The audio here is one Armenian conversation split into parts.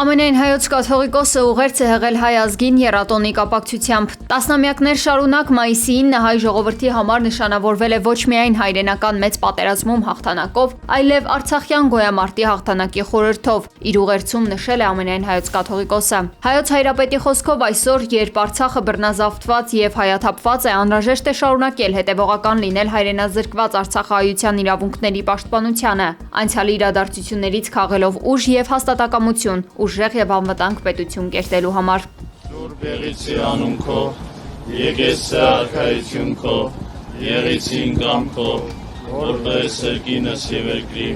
Ամենայն հայոց կաթողիկոսը ուղերձ է հղել հայ ազգին եռատոնի կապակցությամբ։ Տասնամյակներ շարունակ մայիսի 9 հայ ժողովրդի համար նշանավորվել է ոչ միայն հայրենական մեծ պատերազմում հաղթանակով, այլև արցախյան գոյամարտի հաղթանակի խորհրդով։ Իր ուղերձում նշել է ամենայն հայոց կաթողիկոսը։ Հայոց հայրապետի խոսքով այսօր, երբ Արցախը բռնազավթված եւ հայաթափված է, անհրաժեշտ է շարունակել հետևողական լինել հայրենազրկված արցախահայության իրավունքների պաշտպանությանը, անցյալի իրադարձություններից քաղելով ուժ եւ հաստատակամություն, ուժեղ եւ անվտանգ պետություն կերտելու համար։ Սուրբ Եղիցի անուն քո, եկես արքայություն քո, եղիցին կամ քո, որպես երկինս եւ երկրի։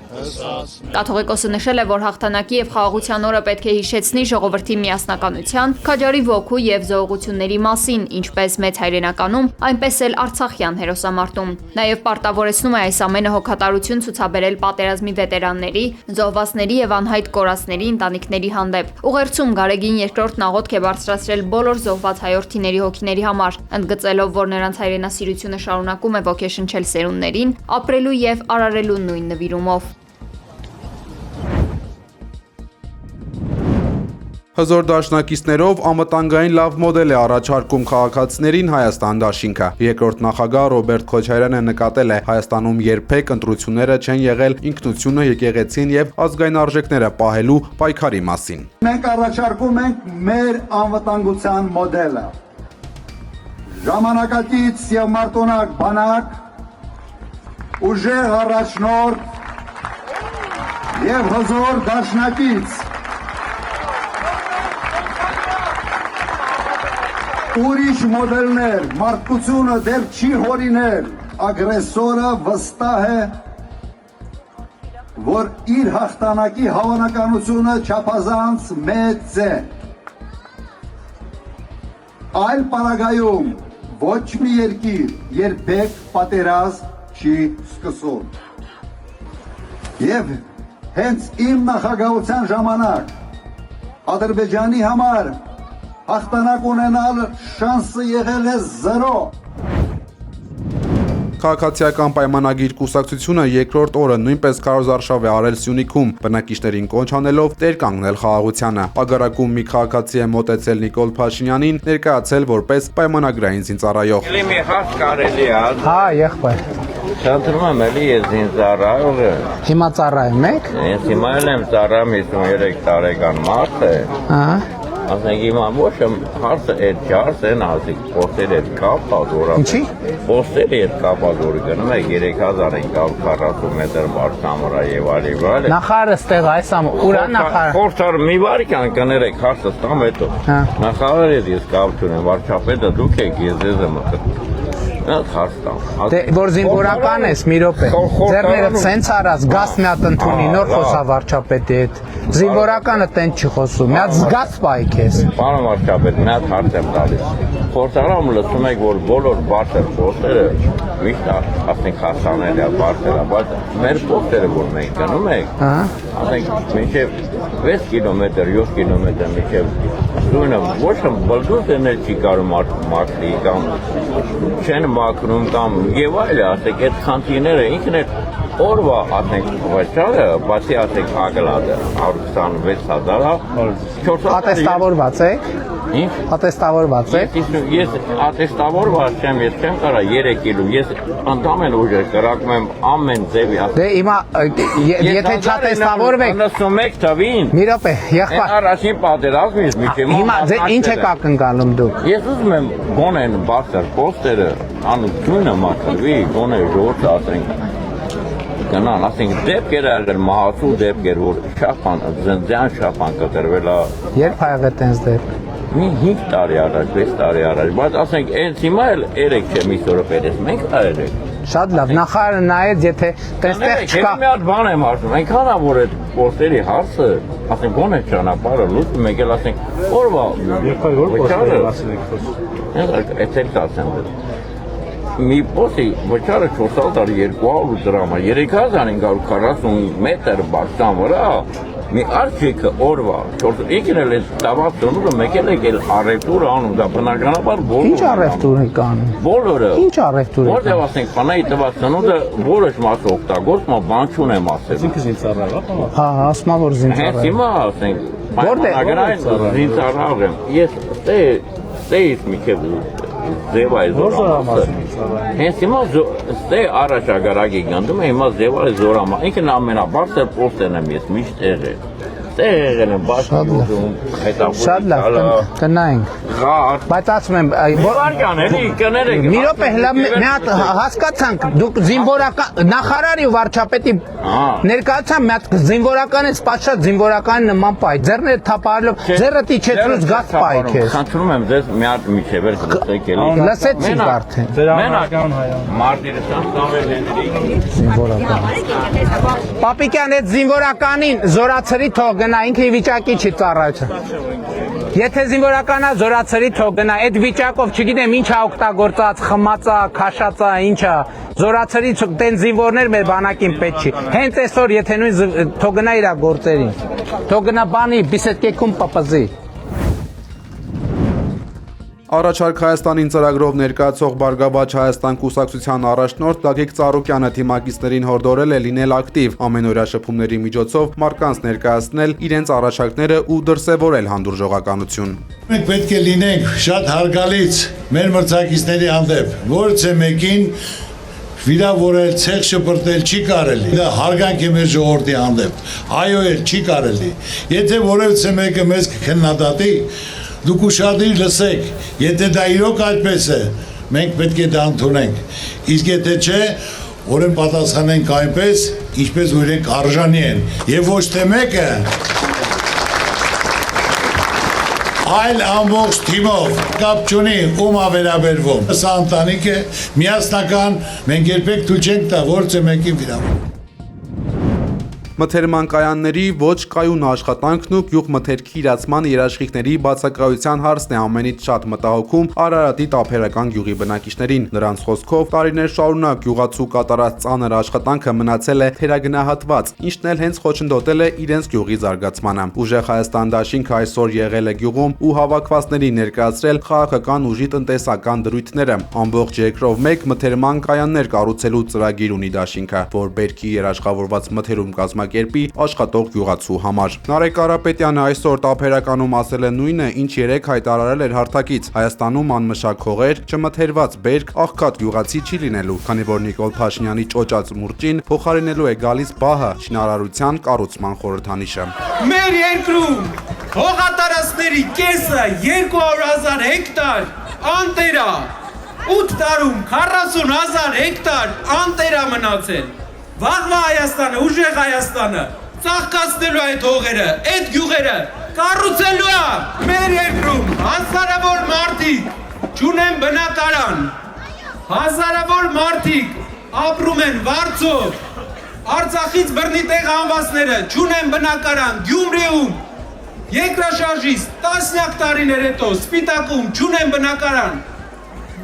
Կաթողիկոսը նշել է, որ հաղթանակի եւ խաղաղության օրը պետք է հիշեցնի ժողովրդի միասնականության, քաջարի ոգու եւ զոհողությունների մասին, ինչպես մեծ հայրենականում, այնպես էլ արցախյան հերոսամարտում։ Նաեւ պարտավորեցնում է այս ամենը հոգատարություն ցուցաբերել պատերազմի վետերանների, զոհվածների եւ անհայտ կորածների ընտանիքների հանդեպ։ Ուղերձում Գարեգին II-ն աղոթք է բարձրացրել բոլոր զոհված հայրենիների հոգիների համար, ընդգծելով, որ նրանց հայրենասիրությունը շարունակում է ոգեշնչել սերունդներին, ապրելու եւ արարելու նույն նվիրումով։ Հզոր դաշնակիցներով անվտանգային լավ մոդել է առաջարկում քաղաքացիներին Հայաստան դաշինքը։ Երկրորդ նախագահ Ռոբերտ Քոչարյանը նկատել է, Հայաստանում երբեք ընտրությունները չեն եղել ինքնությունը, եկեղեցին եւ ազգային արժեքները պահելու պայքարի մասին։ Մենք առաջարկում ենք մեր անվտանգության մոդելը։ Ժամանակակից եւ մարտոնակ բանակ, ուժեղ առաջնորդ եւ հզոր դաշնակից։ Ուրիշ մոդելներ, մարդկությունը դեռ չի հորինել, ագրեսորը վստահ է, որ իր հաղթանակի հավանականությունը չափազանց մեծ է։ Այլ պարագայում ոչ մի երկիր երբեք պատերազմ չի սկսում։ Եվ հենց իմ նախագահության ժամանակ Ադրբեջանի համար հաղթանակ ունենալ շանսը եղել է 0։ Քաղաքացիական պայմանագիր կուսակցությունը երկրորդ օրը նույնպես քարոզարշավ է արել Սյունիքում, բնակիչներին կոչ անելով տեր կանգնել խաղաղությանը։ Ագարակում մի քաղաքացի է մոտեցել Նիկոլ Փաշինյանին, ներկայացել որպես պայմանագրային զինծառայող։ Էլի մի հաշ կարելի է։ Հա, եղբայր։ Խնդրում եմ էլի ես զինծառայող եմ։ Հիմա ծառայում եք։ Ես հիմա եմ ծառայում 53 տարեկան մարդ է։ Հա։ Ասենք հիմա ոչ հարցը այդ չարս են ասիկ պոստերի հետ կապած որը։ Ինչի։ Պոստերի հետ կապած որը գնում է 3540 մետր բարձրամորա եւ այլն։ Նախարարը ստեղ այս ամ ուրա նախարար։ Խորհրդար մի վարքան կներեք հարցը ստամ հետո։ Հա։ Նախարարը ես կապ չունեմ, վարչապետը դուք եք, ես ձեզ եմ Դե որ զինվորական ես մի րոպե։ Ձեռներդ սենց արած, գաս մի հատ ընդունի, նոր խոսա վարչապետի հետ։ Զինվորականը տենց չի խոսում։ Մի հատ զգաս պայ քեզ։ Պարոն վարչապետ, մի հատ հարց եմ տալիս։ Խորհրդարանում լսում եք, որ բոլոր բարձր պոստերը միշտ ասենք հասանելի է բարձր, բայց մեր պոստերը որ մենք գնում ենք, ասենք մինչև 6 կիլոմետր, 7 կիլոմետր մինչև Դույնը ոչ բլդուզն է չի կարում մաքրի կամ չեն մաքրում կամ եւ այլ ասեք այդ խնդիրները ինքն է օրվա ասենք վճարը բացի ասենք ագլադը 126,000 Ատեստավորված եք։ Ինչ Ատեստավորված եք։ Ես ատեստավորված չեմ, ես չեմ կարա 3 կիլո, ես ընդամեն ուժեր կրակում եմ ամեն ձևի։ Դե հիմա եթե չատեստավորվեք 91 թվին։ Մի րոպե, եղբայր։ Առաջին պատերազմից միջև Հիմա ինչ եք ակնկալում դուք։ Ես ուզում եմ գոնեն բարձր պոստերը անունը մաքրվի, գոնե ժողովուրդը ասենք գնան, ասենք դեպքեր եղել մահացու դեպքեր, որ շապան, զնձյան շապան կտրվել է։ Երբ ա եղել տենց դեպք։ Մի 5 տարի առաջ, 6 տարի առաջ, բայց ասենք այնց հիմա էլ երեք չէ մի սորը պերես, մենք արել ենք։ Շատ լավ, նախարարը նայեց, եթե տեստեղ չկա։ Մի հատ բան եմ ասում, այնքան է որ այդ պոստերի հարցը, ասենք գոնե ճանապարհը լուծում եք, էլ ասենք օրվա վճարը ասել ասեմ մի պոստի վճարը 400-200 դրամ է, 3540 մետր բարձրան վրա մի արջիկը օրվա, ինքն էլ է տաված ծնունդը մեկել եկել առևտուր անում, դա բնականաբար բոլորը։ Ինչ առևտուր եք անում։ Բոլորը։ Ինչ առևտուր եք անում։ Որտեղ ասենք բանայի տված ծնունդը որոշ մասը օգտագործում, բան չունեմ ասել։ Հա, ասում որ զինծառայող։ Հենց հիմա ասենք Պայմանագրային զինծառայող եմ։ Ես ստեից մի քիչ ձևայ զորամասը։ Հենց հիմա ստե առաջագարակի գանդում է, հիմա ձևայ զորամա։ Ինքն ամենաբարձր պոստերն եմ ես միշտ եղել։ Տեղն եմ բաշկում, հետապույտ։ Շատ լավ, կնայենք։ Բայց ասում եմ, Բարգան էլի կներեք։ մի րոպե հլա մի հատ հասկացանք, դուք զինվորական նախարարի ու վարչապետի ներկայացան մի հատ զինվորականից պատշաճ զինվորական նման պայ, ձեռները թափահարելով, ձեռը իջեցրուց գազ պայ քեզ։ Խնդրում եմ ձեզ մի հատ միջև լսեք էլի։ Լսեցինք արդեն։ Մենակ մարտիրը ստամվել են Զինվորական։ Պապիկյան այդ զինվորականին զորացրի թող գնա, ինքը վիճակի չի ծառայություն։ Եթե զինվորականա զորացրի թող գնա, այդ վիճակով չգիտեմ ինչա օգտագործած, խմածա, քաշածա, ինչա, զորացրի տեն զինվորներ մեր բանակին պետք չի։ Հենց այսօր եթե նույն թող գնա իր գործերին։ Թող գնա բանի բիսեդկեքում պապազի։ Առաջարկ Հայաստանին ծրագրով ներկայացող Բարգավաճ Հայաստան կուսակցության առաջնորդ Գագիկ Ծառուկյանը թիմակիցներին հորդորել է լինել ակտիվ, ամենօրյա շփումների միջոցով մարկանց ներկայացնել իրենց առաջարկները ու դրսևորել հանդուրժողականություն։ Մենք պետք է լինենք շատ հարգալից մեր մրցակիցների հանդեպ, որը մեկին վիրավորել, ցեղ շպրտել չի կարելի։ Դա հարգանք է մեր ժողովրդի հանդեպ։ Այո, չի կարելի։ Եթե որևէ մեկը մեզ կքննադատի, դուք ուշադիր լսեք, եթե դա իրոք այդպես է, մենք պետք է դա ընդունենք, իսկ եթե չէ, օրեն պատասխանենք այնպես, ինչպես որ իրենք արժանի են, և ոչ թե մեկը, այլ ամբողջ թիմով, կապ չունի ում ավերաբերվում, սա ընտանիք է, միասնական, մենք երբեք թույլ չենք տա, որևէ մեկին վիրավորել։ Մթերման կայանների ոչ կայուն աշխատանքն ու գյուղմթերքի իրացման երաշխիքների բացակայության հարցն է ամենից շատ մտահոգում Արարատի Տափերական գյուղի բնակիչներին։ Նրանց խոսքով տարիներ շարունակ գյուղացու կատարած ծանր աշխատանքը մնացել է թերագնահատված, ինչն էլ հենց խոչընդոտել է իրենց գյուղի զարգացմանը։ Ուժեղ Հայաստան դաշինքը այսօր եղել է գյուղում ու հավաքվածներին ներկայացրել քաղաքական ուժի տնտեսական դրույթները։ Ամբողջ երկրով մեկ մթերման կայաններ կառուցելու ծրագիր ունի դաշինքը, որ բերքի երաշխավորված մթերում կազմակերպի աշխատող գյուղացու համար։ Նարեկ Կարապետյանը այսօր Տափերականում ասել է նույնը, ինչ երեկ հայտարարել էր հարթակից։ Հայաստանում անմշակ հողեր, չմթերված բերք, աղքատ գյուղացի չի լինելու, քանի որ Նիկոլ Փաշինյանի ճոճած մուրճին փոխարինելու է գալիս բահը շինարարության կառուցման խորհրդանիշը։ Մեր երկրում հողատարածքների կեսը 200,000 հեկտար անտերա, 8 տարում 40,000 հեկտար անտերա մնացել։ Վաղվա Հայաստանը, ուժեղ Հայաստանը ծաղկացնելու այդ հողերը, այդ գյուղերը կառուցելու է մեր երկրում հազարավոր մարդիկ չունեն բնակարան, հազարավոր մարդիկ ապրում են Վարձով, Արցախից բռնի տեղ անվածները չունեն բնակարան, Գյումրիում երկրաշարժից տասնյակ տարիներ հետո Սպիտակում չունեն բնակարան։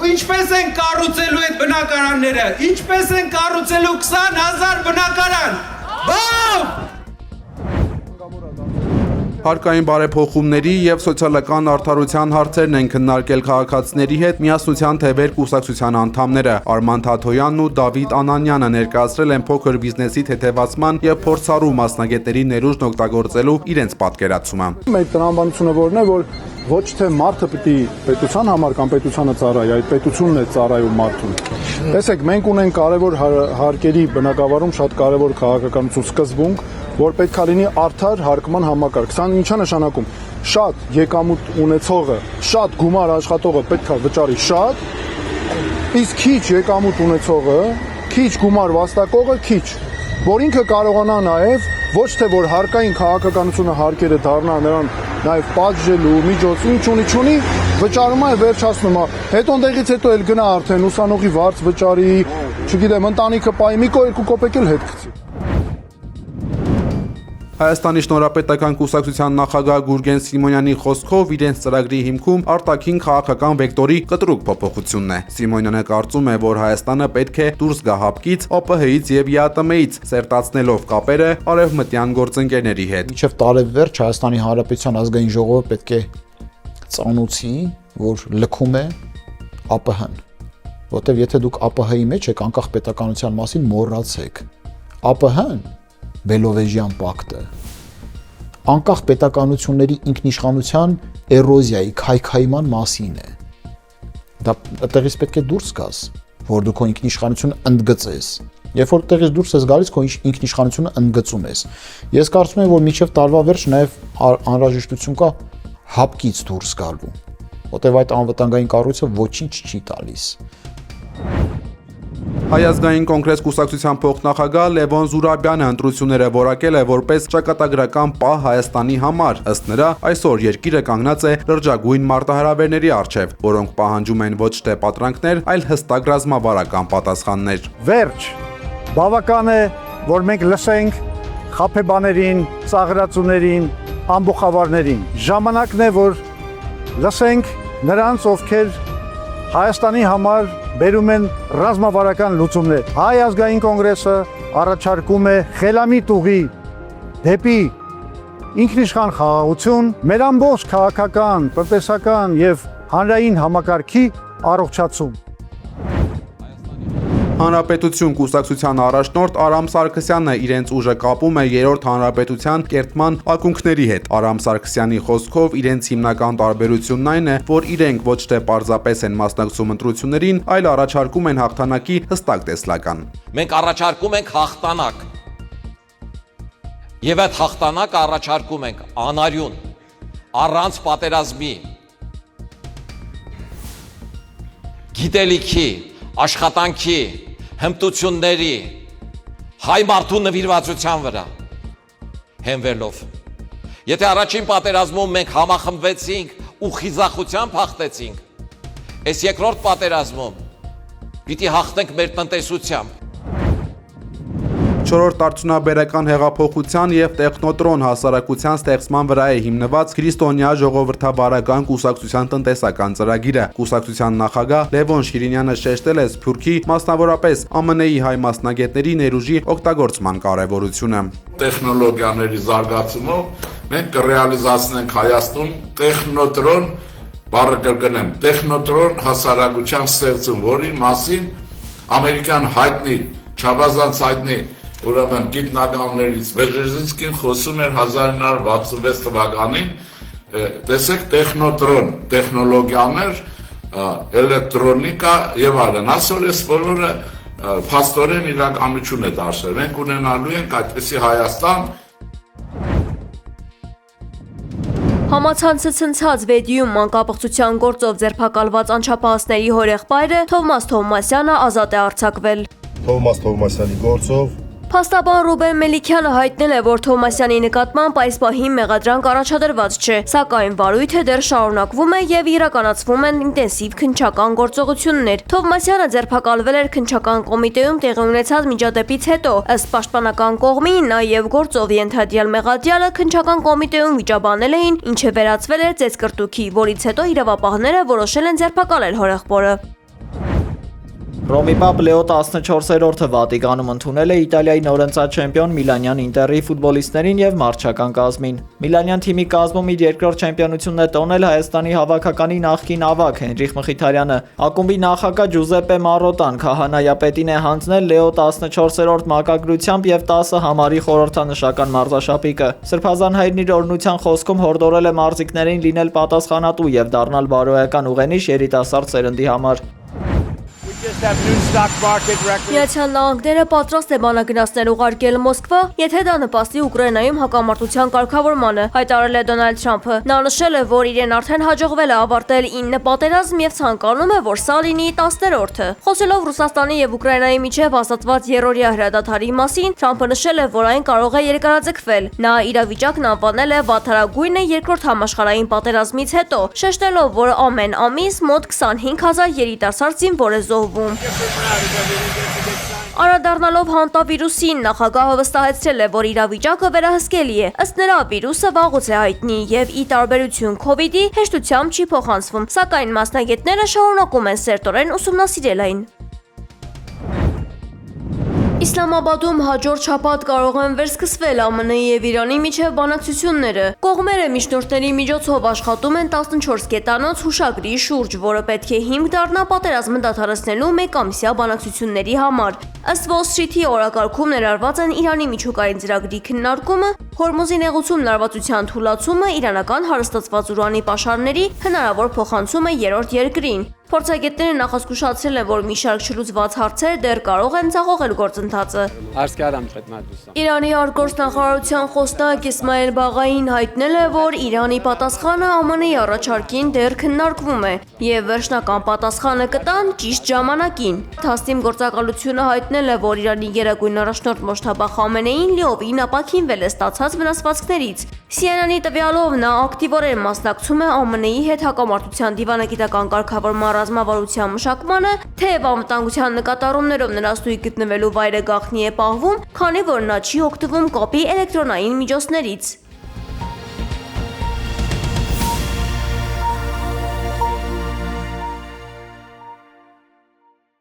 Ինչպես են կառուցելու այդ բնակարանները, ինչպես են կառուցելու 20,000 բնակարան, բավ! Հարկային բարեփոխումների և սոցիալական արդարության հարցերն են քննարկել քաղաքացիների հետ միասնության թևեր կուսակցության անդամները։ Արման Թաթոյանն ու Դավիթ Անանյանը ներկայացրել են փոքր բիզնեսի թեթևացման և փորձառու մասնագետների ներուժն օգտագործելու իրենց պատկերացումը։ Մեր տրամաբանությունը որն է, որ ոչ թե մարդը պիտի պետության համար կամ պետությանը ծառայի, այլ պետությունն է ծառայում մարդուն։ Տեսեք, մենք ունենք կարևոր հարկերի բնագավառում շատ կարևոր քաղաքականություն սկզբունք, որ պետք է լինի արդար հարկման համակարգ։ Սա ինչա նշանակում։ Շատ եկամուտ ունեցողը, շատ գումար աշխատողը պետք է վճարի շատ, իսկ քիչ եկամուտ ունեցողը, քիչ գումար վաստակողը քիչ, որ ինքը կարողանա նաև ոչ թե որ հարկային քաղաքականությունը հարկերը դառնա նրան նաև պատժելու միջոց ինչ ունի վճարում է վերջացնում է հետո ընդեղից հետո էլ գնա արդեն ուսանողի վարձ վճարի չգիտեմ ընտանիքը պայի մի երկու կոպեկ էլ հետ գցի։ Հայաստանի շնորհապետական կուսակցության նախագահ Գուրգեն Սիմոնյանի խոսքով իրենց ծրագրի հիմքում արտաքին քաղաքական վեկտորի կտրուկ փոփոխությունն է։ Սիմոնյանը կարծում է, որ Հայաստանը պետք է դուրս գա հապկից, ՕՊՀ-ից եւ ԵԱՏՄ-ից, սերտացնելով կապերը արևմտյան գործընկերների հետ։ Մինչև տարեվերջ Հայաստանի Հանրապետության ազգային ժողովը պետք է ծանուցի, որ լքում է ԱՊՀ-ն, որտեվ եթե դուք ԱՊՀ-ի մեջ եք, անկախ պետականության մասին մոռացեք, ԱՊՀ-ն Բելովեժյան պակտը անկախ պետականությունների ինքնիշխանության էրոզիայի, քայքայման մասին է։ Դա այդտեղից պետք է դուրս գաս, որ դու քո ինքնիշխանությունը ընդգծես։ Երբ որ տեղից դուրս ես գալիս, քո ինքնիշխանությունը ընդգծում ես։ Ես կարծում եմ, որ մինչև տարվա վերջ նաև անհրաժեշտություն կա հապկից դուրս գալու, որտեղ այդ անվտանգային կառույցը ոչինչ չի տալիս։ Հայ ազգային կոնգրես կուսակցության փոխնախագահ Լևոն Զուրաբյանը ընտրությունները որակել է որպես ճակատագրական պահ Հայաստանի համար։ Ըստ նրա, այսօր երկիրը կանգնած է լրջագույն մարտահրավերների առջև, որոնք պահանջում են ոչ թե պատրանքներ, այլ հստակ ռազմավարական պատասխաններ։ Վերջ, բավական է, որ մենք լսենք խաբեբաներին, ծաղրացուներին, ամբոխավարներին։ Ժամանակն է, որ լսենք նրանց, ովքեր Հայաստանի համար բերում են ռազմավարական լուծումներ։ Հայ ազգային կոնգրեսը առաջարկում է խելամիտ ուղի դեպի ինքնիշխան խաղաղություն, մեր ամբողջ քաղաքական, տնտեսական եւ հանրային համակարգի առողջացում։ Հանրապետություն կուսակցության առաջնորդ Արամ Սարգսյանը իրենց ուժը կապում է երրորդ հանրապետության կերտման ակունքների հետ։ Արամ Սարգսյանի խոսքով իրենց հիմնական տարբերությունն այն է, որ իրենք ոչ թե պարզապես են մասնակցում ընտրություններին, այլ առաջարկում են հաղթանակի հստակ տեսլական։ Մենք առաջարկում ենք հաղթանակ։ Եվ այդ հաղթանակը առաջարկում ենք անարյուն, առանց պատերազմի, գիտելիքի, աշխատանքի, հմտությունների, հայ մարդու նվիրվածության վրա հենվելով։ Եթե առաջին պատերազմում մենք համախմբվեցինք ու խիզախությամբ հաղթեցինք, այս երկրորդ պատերազմում պիտի հաղթենք մեր տնտեսությամբ։ Չորրորդ արդյունաբերական հեղափոխության և տեխնոտրոն հասարակության ստեղծման վրա է հիմնված քրիստոնյա ժողովրդավարական կուսակցության տնտեսական ծրագիրը։ Կուսակցության նախագահ Լևոն Շիրինյանը շեշտել է Սփյուռքի, մասնավորապես ԱՄՆ-ի հայ մասնագետների ներուժի օգտագործման կարևորությունը։ Տեխնոլոգիաների զարգացումով մենք կռեալիզացնենք Հայաստան տեխնոտրոն, բառը կրկնեմ, տեխնոտրոն հասարակության ստեղծում, որի մասին ամերիկյան հայտնի, չափազանց հայտնի ուրեմն գիտնականներից Բերժինսկին խոսում էր 1966 թվականին, տեսեք տեխնոտրոն, տեխնոլոգիաներ, էլեկտրոնիկա եւ այլն, այսօր այս բոլորը փաստորեն իրականություն է դարձել։ Մենք ունենալու ենք այդպիսի Հայաստան։ Համացանցը ցնցած վեդիում մանկապղծության գործով ձերբակալված անչափահասների հորեղբայրը Թովմաս Թովմասյանը ազատ է արձակվել։ Թովմաս Թովմասյանի գործով Փաստաբան Ռուբեն Մելիքյանը հայտնել է, որ Թովմասյանի նկատմամբ այս պահին մեղադրանք առաջադրված չէ, սակայն վարույթը դեռ շարունակվում է եւ իրականացվում են ինտենսիվ քննչական գործողություններ։ Թովմասյանը ձերբակալվել էր քննչական կոմիտեում տեղի ունեցած միջադեպից հետո, ըստ պաշտպանական կողմի, նաեւ գործով ենթադրյալ մեղադրյալը քննչական կոմիտեում վիճաբանել էին, ինչը վերածվել էր ծեծկրտուքի, որից հետո իրավապահները որոշել են ձերբակալել հորեղբորը։ Ռոմի Պապ Լեո 14-րդը Վատիկանում ընդունել է Իտալիայի նորընծած չեմպիոն Միլանյան Ինտերի ֆուտբոլիստներին եւ մարզչական կազմին։ Միլանյան թիմի կազմում իր երկրորդ չեմպիոնությունն է տոնել Հայաստանի հավաքականի նախկին ավագ Հենրիխ Մխիթարյանը։ Ակումբի նախագահ Ջուզեպպե Մարոտան քահանայապետին է հանձնել Լեո 14-րդ մակագրությամբ եւ 10 համարի խորհրդանշական մարզաշապիկը։ Սրբազան հայրն իր օրհնության խոսքում հորդորել է մարզիկներին լինել պատասխանատու եւ դառնալ բարոյական ուղենիշ երիտասարդ սերնդի համար։ Միացյալ Նահանգները պատրաստ է բանագնացներ ուղարկել Մոսկվա, եթե դա նպաստի Ուկրաինայում հակամարտության կարգավորմանը, հայտարարել է Դոնալդ Թրամփը։ Նա նշել է, որ իրեն արդեն հաջողվել է ավարտել 9 պատերազմ եւ ցանկանում է, որ սա լինի 10-րդը։ Խոսելով Ռուսաստանի եւ Ուկրաինայի միջև հաստատված երրորդյա հրադադարի մասին, Թրամփը նշել է, որ այն կարող է երկարաձգվել։ Նա իրավիճակն անվանել է վատթարագույնը երկրորդ համաշխարհային պատերազմից հետո, շեշտելով, որ ամեն ամիս մոտ 25,000 երիտասարդ զինվոր է զոհվում։ Անդրադառնալով հանտավիրուսին, նախագահը վստահեցրել է, որ իրավիճակը վերահսկելի է։ Ըստ նրա, վիրուսը վաղուց է հայտնի եւ ի տարբերություն COVID-ի հեշտությամբ չի փոխանցվում, սակայն մասնագետները շարունակում են սերտորեն ուսումնասիրել այն։ Իսլամաբադում հաջորդ շաբաթ կարող են վերսկսվել ԱՄՆ-ի եւ Իրանի միջև բանակցությունները։ Կողմերը միջնորդների միջոցով աշխատում են 14 կետանոց հուշագրի շուրջ, որը պետք է հիմք դառնա պատերազմը դադարեցնելու մեկամսյա բանակցությունների համար։ Ըստ Wall Street-ի օրակարգում ներառված են Իրանի միջուկային ծրագրի քննարկումը, Հորմուզի նեղուցում լարվածության թուլացումը, իրանական հարստացված ուրանի պաշարների հնարավոր փոխանցումը երրորդ երկրին։ Փորձագետները նախազգուշացրել են, որ մի շարք չլուծված հարցեր դեռ կարող են ձախողել գործընթացը։ Իրանի արտգործնախարարության խոսնակ Իսմայել Բաղային հայտնել է, որ Իրանի պատասխանը ԱՄՆ-ի առաջարկին դեռ քննարկվում է եւ վերջնական պատասխանը կտան ճիշտ ժամանակին։ Թասնիմ գործակալությունը հայտնել է, որ Իրանի գերագույն առաջնորդ Մոջթաբա Խամենեին լիովին ապաքինվել է ստացած վնասվածքներից։ CNN-ի տվյալով նա ակտիվորեն մասնակցում է ԱՄՆ-ի հետ հակամարտության դիվանագիտական կարգավորման ռազմավարության մշակմանը, թեև անվտանգության նկատառումներով նրա ստույգ գտնվելու վայրը գաղտնի է պահվում, քանի որ նա չի օգտվում կապի էլեկտրոնային միջոցներից։